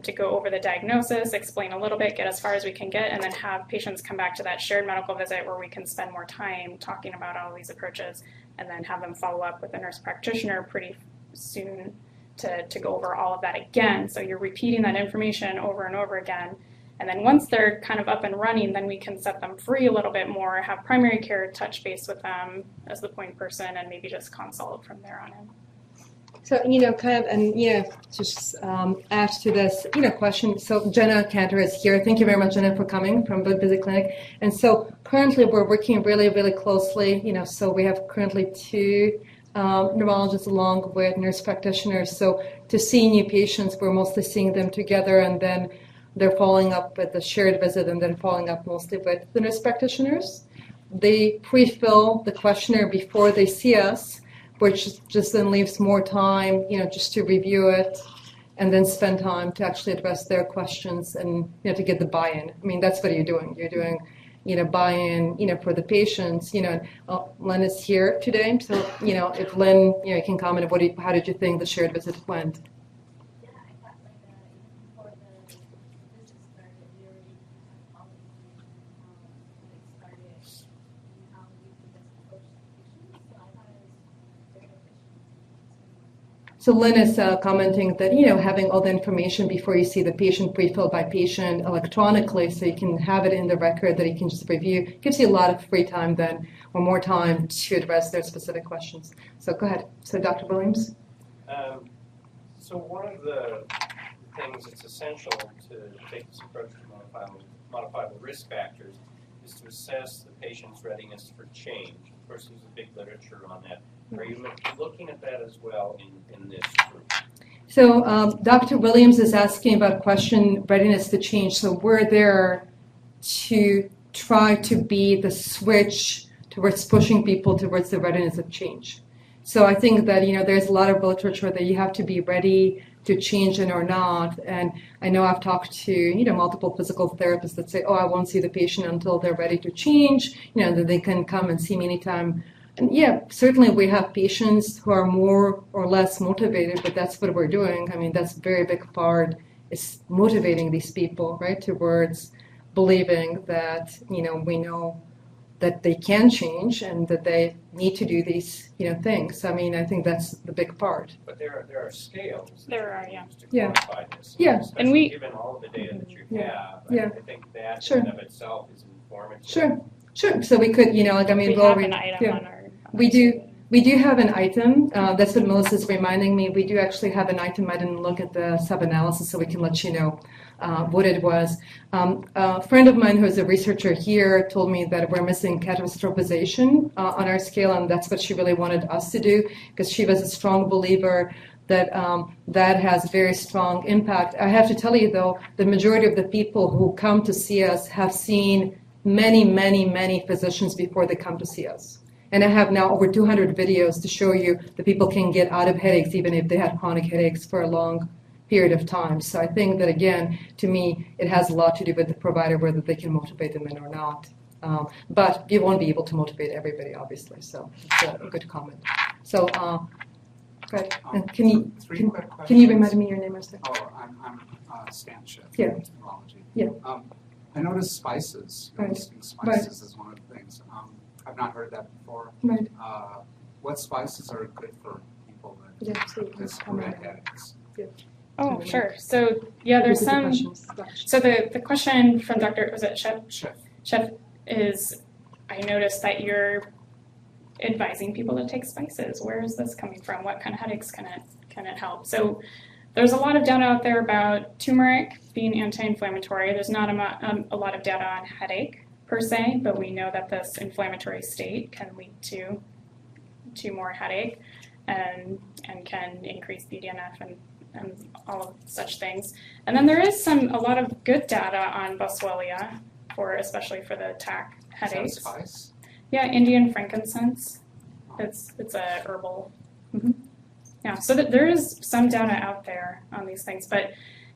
to go over the diagnosis, explain a little bit, get as far as we can get, and then have patients come back to that shared medical visit where we can spend more time talking about all these approaches, and then have them follow up with a nurse practitioner pretty soon to go over all of that again. So you're repeating that information over and over again. And then once they're kind of up and running, then we can set them free a little bit more, have primary care touch base with them as the point person, and maybe just consult from there on in. So, just add to this, question. So Jenna Cantor is here. Thank you very much, Jenna, for coming from Busy Clinic. And so currently we're working really, really closely, so we have currently 2 neurologists along with nurse practitioners. So to see new patients, we're mostly seeing them together, and then they're following up with the shared visit, and then following up mostly with the nurse practitioners. They pre-fill the questionnaire before they see us, which just then leaves more time, just to review it and then spend time to actually address their questions and, to get the buy-in. I mean, that's what you're doing. You're doing, buy-in, for the patients, Lynn is here today. So, if Lynn, you can comment, how did you think the shared visit went? Yeah, I thought before the visit started, we already had all of the information how it started and how we could just approach the patients. So I thought it was very efficient. So Lynn is commenting that, having all the information before you see the patient, pre-filled by patient electronically, so you can have it in the record that you can just review, gives you a lot of free time then, or more time to address their specific questions. So go ahead. So Dr. Williams? So one of the things that's essential to take this approach to modifiable risk factors is to assess the patient's readiness for change. Of course, there's a big literature on that. Are you looking at that as well in this group? So Dr. Williams is asking about question readiness to change. So we're there to try to be the switch towards pushing people towards the readiness of change. So I think that, there's a lot of literature that you have to be ready to change it or not. And I know I've talked to, multiple physical therapists that say, I won't see the patient until they're ready to change, that they can come and see me anytime. And yeah, certainly we have patients who are more or less motivated, but that's what we're doing. I mean, that's a very big part, is motivating these people, right, towards believing that, we know that they can change and that they need to do these, things. I mean, I think that's the big part. But there are scales. There are, yeah. To Yeah. quantify this. Yeah. Especially given all of the data that you Yeah. have, Yeah. I think that Sure. in and of itself is informative. Sure. So we could, We have an item on our. We do have an item. That's what Melissa's reminding me. We do actually have an item. I didn't look at the sub-analysis, so we can let you know what it was. A friend of mine who's a researcher here told me that we're missing catastrophization on our scale, and that's what she really wanted us to do, because she was a strong believer that has very strong impact. I have to tell you though, the majority of the people who come to see us have seen many physicians before they come to see us. And I have now over 200 videos to show you that people can get out of headaches even if they had chronic headaches for a long period of time. So I think that again, to me, it has a lot to do with the provider, whether they can motivate them in or not. But you won't be able to motivate everybody, obviously. So it's a good comment. So, good. And can you remind me your name, Mr.? Oh, I'm Stan Schiff. Yeah. Neurology. Yeah. I noticed spices. Right. Listing spices is one of the things. I've not heard that before. Right. What spices are good for people that Yeah, so you can comment on that. headaches? Oh, sure. So yeah, there's some. So the question from Dr. was it Chef? Chef is, I noticed that you're advising people to take spices. Where is this coming from? What kind of headaches can it help? So there's a lot of data out there about turmeric being anti-inflammatory. There's not a lot of data on headache per se, but we know that this inflammatory state can lead to more headache and can increase BDNF and all of such things. And then there is a lot of good data on Boswellia, especially for the TAC headaches. Is that a spice? Yeah, Indian frankincense. It's a herbal. Mm-hmm. Yeah, so there is some data out there on these things, but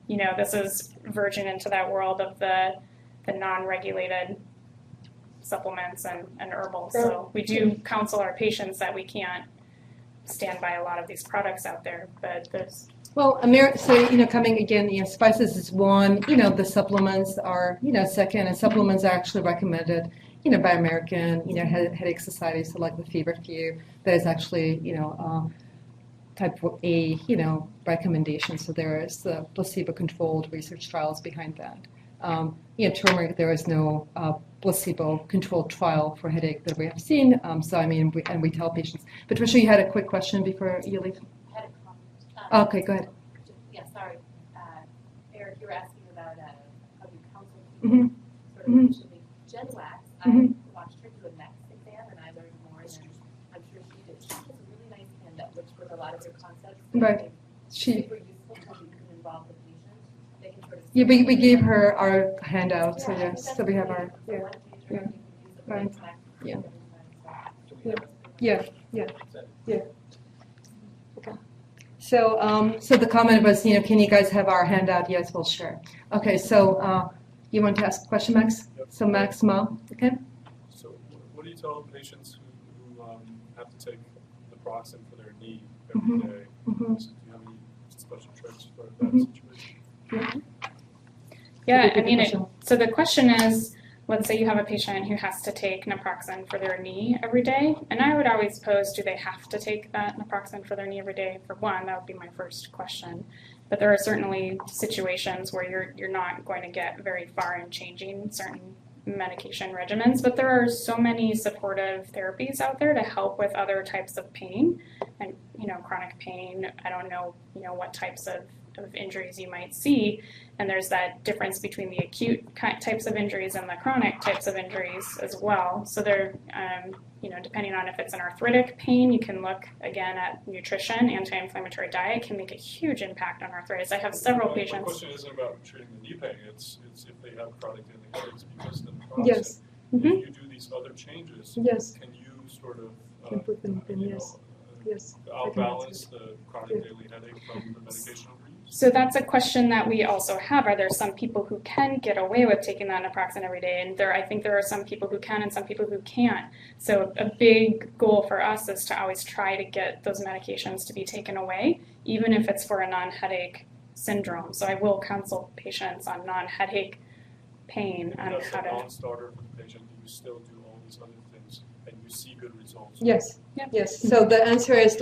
this is verging into that world of the non-regulated supplements and herbal. So we do counsel our patients that we can't stand by a lot of these products out there, but there's. Well, so coming again, spices is one. The supplements are second, and supplements are actually recommended by American headache society. So like the Feverfew, that is actually type A recommendation. So there is placebo-controlled research trials behind that. Turmeric, there is no placebo-controlled trial for headache that we have seen. So we tell patients. But Patricia, you had a quick question before you leave. I had a comment. Okay, go ahead. Yeah, sorry. Eric, you were asking about how you counsel Mm-hmm. people sort of initially. Jen Wax, I watched her do a MEX exam and I learned more than I'm sure she did. She has a really nice handout which with a lot of her concepts. Right. Super useful because you can involve the patient. They can sort of we gave her our handout, so yes, so we have our right. Okay. So the comment was, can you guys have our handout? Yes, we'll share. Okay, so you want to ask a question, Max? Yep. So Max Ma, okay? So what do you tell patients who have to take naproxen for their knee every day? Mm-hmm. So do you have any special tricks for that situation? Yeah, so the question is, let's say you have a patient who has to take naproxen for their knee every day, and I would always pose, do they have to take that naproxen for their knee every day? For one, that would be my first question. But there are certainly situations where you're not going to get very far in changing certain medication regimens, but there are so many supportive therapies out there to help with other types of pain and chronic pain. I don't know what types of injuries you might see, and there's that difference between the acute types of injuries and the chronic types of injuries as well. So they're depending on if it's an arthritic pain, you can look again at nutrition. Anti-inflammatory diet can make a huge impact on arthritis. I have several patients. My question isn't about treating the knee pain, it's if they have chronic daily headaches because of the naproxen. Yes. If you do these other changes, yes. can you sort of yes. outbalance the chronic daily headache from the medication overuse? So that's a question that we also have. Are there some people who can get away with taking that naproxen every day? And I think there are some people who can and some people who can't. So a big goal for us is to always try to get those medications to be taken away, even if it's for a non-headache syndrome. So I will counsel patients on non-headache pain on That's how a to. non-starter for the patient. Do you still do all these other things and you see good results? Yes. Yeah. Yes. So the answer is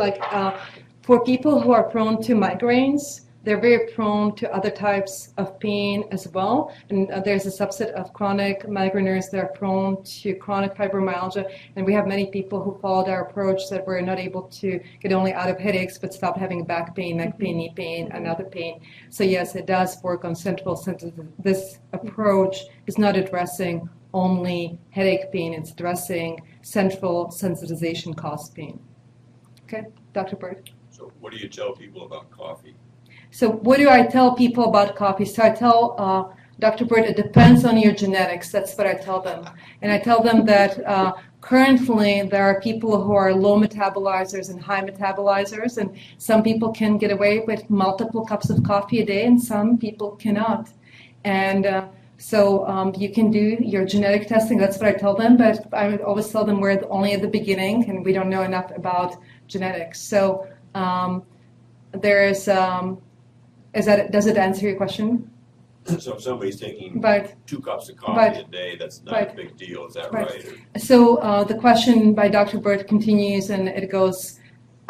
for people who are prone to migraines, they're very prone to other types of pain as well. And there's a subset of chronic migraineurs that are prone to chronic fibromyalgia. And we have many people who followed our approach that were not able to get only out of headaches, but stopped having back pain, neck pain, knee pain, and other pain. So yes, it does work on central sensitization. This approach is not addressing only headache pain, it's addressing central sensitization caused pain. Okay, Dr. Bird? So what do you tell people about coffee? So what do I tell people about coffee? So I tell Dr. Bird, it depends on your genetics. That's what I tell them. And I tell them that currently there are people who are low metabolizers and high metabolizers, and some people can get away with multiple cups of coffee a day, and some people cannot. And so you can do your genetic testing. That's what I tell them, but I would always tell them we're only at the beginning, and we don't know enough about genetics. So there is, does it answer your question? So if somebody's taking But 2 cups of coffee a day, that's not a big deal, is that right? So the question by Dr. Bird continues, and it goes,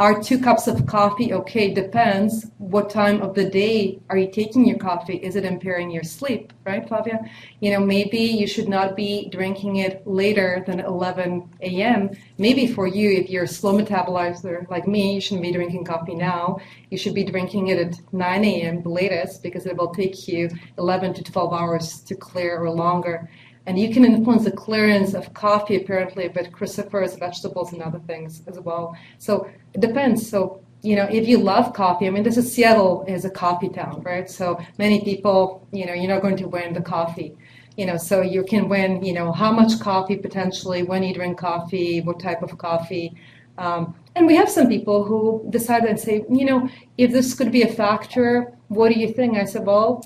are 2 cups of coffee okay? Depends what time of the day are you taking your coffee. Is it impairing your sleep, right, Flavia? You know, maybe you should not be drinking it later than 11 a.m. Maybe for you, if you're a slow metabolizer like me, you shouldn't be drinking coffee now. You should be drinking it at 9 a.m. the latest, because it will take you 11 to 12 hours to clear or longer. And you can influence the clearance of coffee, apparently, with crucifers, vegetables, and other things as well. So it depends. So, you know, if you love coffee, I mean, Seattle is a coffee town, right? So many people, you know, you're not going to win the coffee. You know, so you can win, you know, how much coffee potentially, when you drink coffee, what type of coffee. And we have some people who decide and say, you know, if this could be a factor, what do you think? I said, well,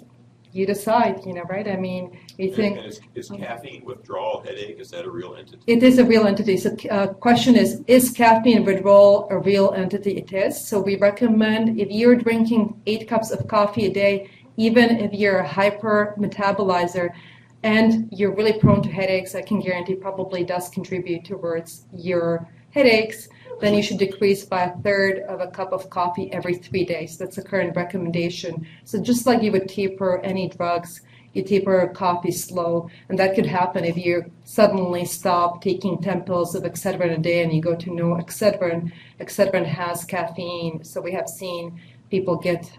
you decide, you know, right? I mean, you think. And is caffeine withdrawal headache, is that a real entity? It is a real entity. So question is caffeine withdrawal a real entity? It is. So we recommend if you're drinking 8 cups of coffee a day, even if you're a hyper metabolizer and you're really prone to headaches, I can guarantee probably does contribute towards your headaches, then you should decrease by 1/3 of a cup of coffee every 3 days. That's the current recommendation. So just like you would taper any drugs, you taper coffee slow, and that could happen if you suddenly stop taking 10 pills of Excedrin a day and you go to no Excedrin. Excedrin has caffeine, so we have seen people get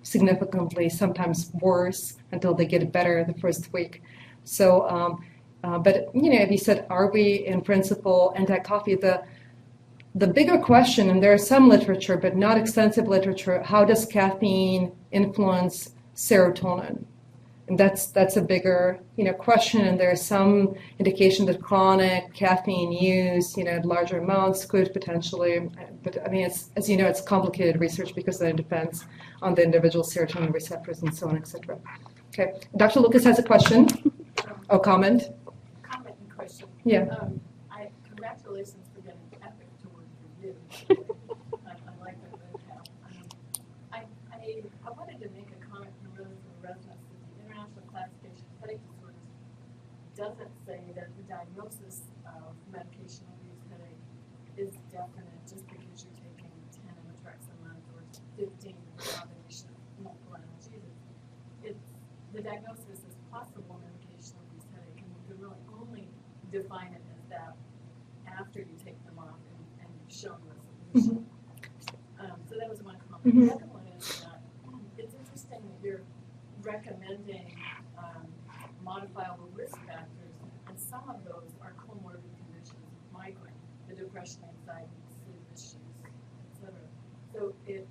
significantly, sometimes worse, until they get better the first week. So, but you know, if you said, are we in principle anti-coffee? The bigger question, and there is some literature, but not extensive literature, how does caffeine influence serotonin? And that's a bigger, you know, question. And there's some indication that chronic caffeine use, you know, at larger amounts could potentially, but I mean, it's, as you know, it's complicated research because then it depends on the individual serotonin receptors and so on, etc. Okay, Dr. Lucas has a question. Oh, comment. Comment and question. Yeah. Congratulations for getting epic to work for you. I like that recap. I wanted to make a comment from really for the residents that the International Classification of Headache Disorders doesn't say that the diagnosis of medication-induced headache is definite just because you're taking 10 Amitriptyline a month or 15 combination of multiple analgesics. The diagnosis is possible medication-induced headache, and you can really only define it as that after you take them off and you've shown resolution. So that was one comment. The second one is that it's interesting that you're recommending modifiable risk factors, and some of those are comorbid conditions, migraine, the depression, anxiety, sleep issues, etc. So it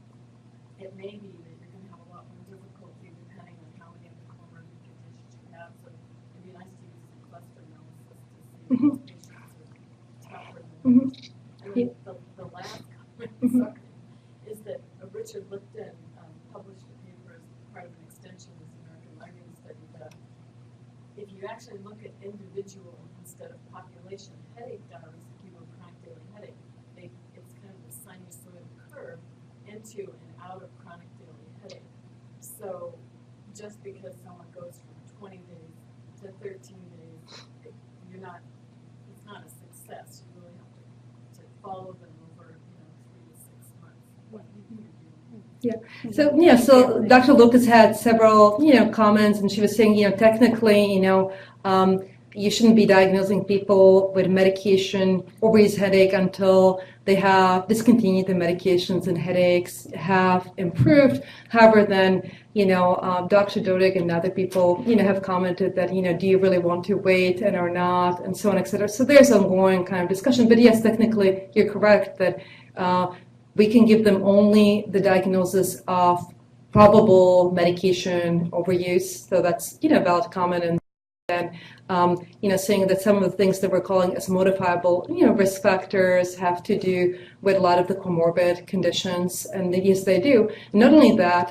may be that you're going to have a lot more difficulty depending on how many of the comorbid conditions you have. So it'd be nice to use some cluster analysis to see if those patients are tougher than and then the last comment is that Richard Lipton published a paper as part of an extension of the American migraine study that if you actually look at individual instead of population headache diaries, if you have chronic daily headache, it's kind of a sinusoidal curve into and out of chronic daily headache. So just because someone goes from 20 days to 13 days, it's not a success. You really have to follow them over, 3 to 6 months. What Yeah. So Dr. Lucas had several, comments, and she was saying, technically, you shouldn't be diagnosing people with medication or with headache until they have discontinued the medications and headaches have improved. However, then, Dr. Dodig and other people, have commented that, do you really want to wait and or not, and so on, et cetera. So there's ongoing kind of discussion. But yes, technically, you're correct that we can give them only the diagnosis of probable medication overuse. So that's, a valid comment. And saying that some of the things that we're calling as modifiable, risk factors have to do with a lot of the comorbid conditions, and yes, they do. Not only that,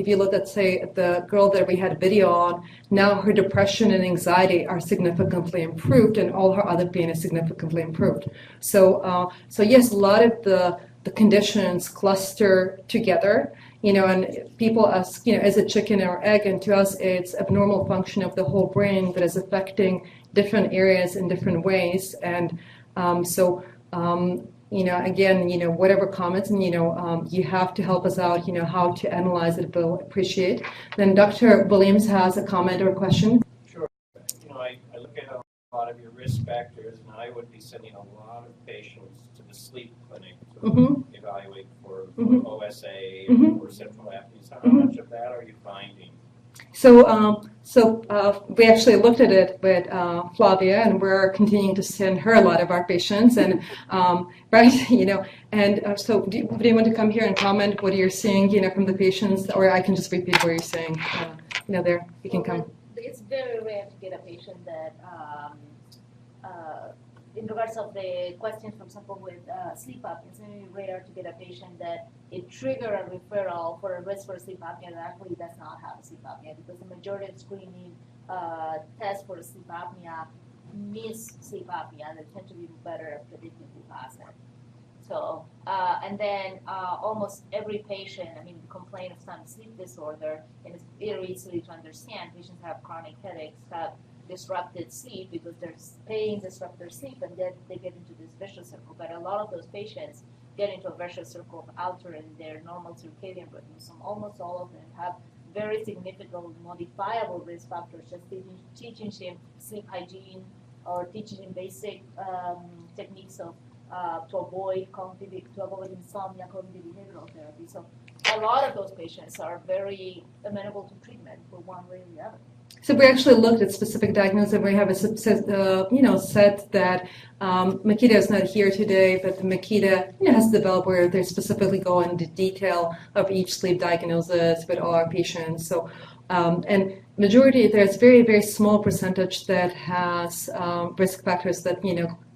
if you look at, say, the girl that we had a video on, now her depression and anxiety are significantly improved, and all her other pain is significantly improved. So yes, a lot of the conditions cluster together. And people ask, is it chicken or egg? And to us, it's abnormal function of the whole brain that is affecting different areas in different ways. And again, whatever comments, and, you have to help us out, how to analyze it, we'll appreciate. Then Dr. Williams has a comment or a question. Sure. I look at a lot of your risk factors, and I would be sending a lot of patients to the sleep clinic to evaluate for OSA or central apnea. So how much of that are you finding? So we actually looked at it with Flavia, and we're continuing to send her a lot of our patients, and right, so do you want to come here and comment what you're seeing, from the patients, or I can just repeat what you're saying, there, you can come. It's very rare to get a patient that, in regards of the questions from someone with sleep apnea, it's very rare to get a patient that it trigger a referral for a risk for sleep apnea that actually does not have sleep apnea, because the majority of screening tests for sleep apnea miss sleep apnea. They tend to be better at predicting who has it. So, and then almost every patient, complain of some sleep disorder, and it's very easy to understand. Patients have chronic headaches, have disrupted sleep because their pain disrupt their sleep, and then they get into this vicious circle. But a lot of those patients get into a vicious circle of altering their normal circadian rhythm. So almost all of them have very significant modifiable risk factors, just teaching them sleep hygiene or teaching them basic techniques of to avoid insomnia, cognitive behavioral therapy. So a lot of those patients are very amenable to treatment for one way or the other. So we actually looked at specific diagnoses, and we have a set that Makita is not here today, but Makita has developed where they specifically go into detail of each sleep diagnosis with all our patients. So and majority, there's very, very small percentage that has risk factors that,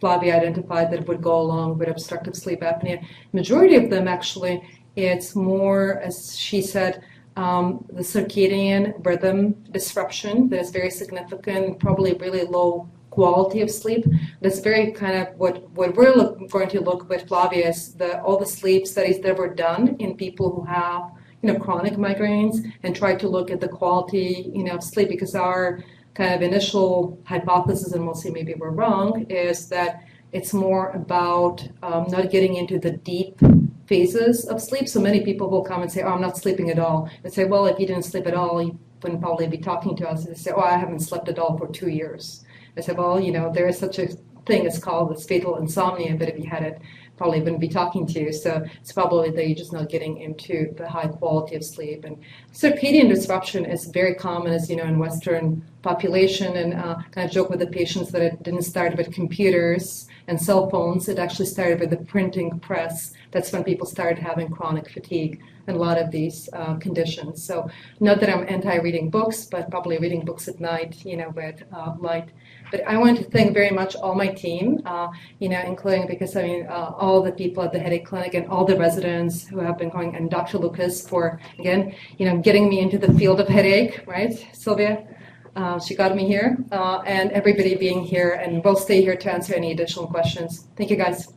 Flavia identified that would go along with obstructive sleep apnea. Majority of them actually, it's more, as she said, the circadian rhythm disruption that is very significant, probably really low quality of sleep. That's very kind of what we're going to look with Flavia is all the sleep studies that were done in people who have chronic migraines, and try to look at the quality of sleep, because our kind of initial hypothesis, and we'll see maybe we're wrong, is that it's more about not getting into the deep phases of sleep. So many people will come and say, I'm not sleeping at all. And say, well, if you didn't sleep at all, you wouldn't probably be talking to us. And they say, I haven't slept at all for 2 years. I said, well, there is such a thing, it's called this fatal insomnia, but if you had it, probably wouldn't be talking to you. So it's probably that you're just not getting into the high quality of sleep. And circadian disruption is very common, as you know, in Western population. And kind of joke with the patients that it didn't start with computers and cell phones. It actually started with the printing press. That's when people started having chronic fatigue and a lot of these conditions. So not that I'm anti-reading books, but probably reading books at night, with light. But I want to thank very much all my team, including, because all the people at the headache clinic and all the residents who have been going, and Dr. Lucas for, again, getting me into the field of headache, right, Sylvia? She got me here, and everybody being here, and we'll stay here to answer any additional questions. Thank you, guys.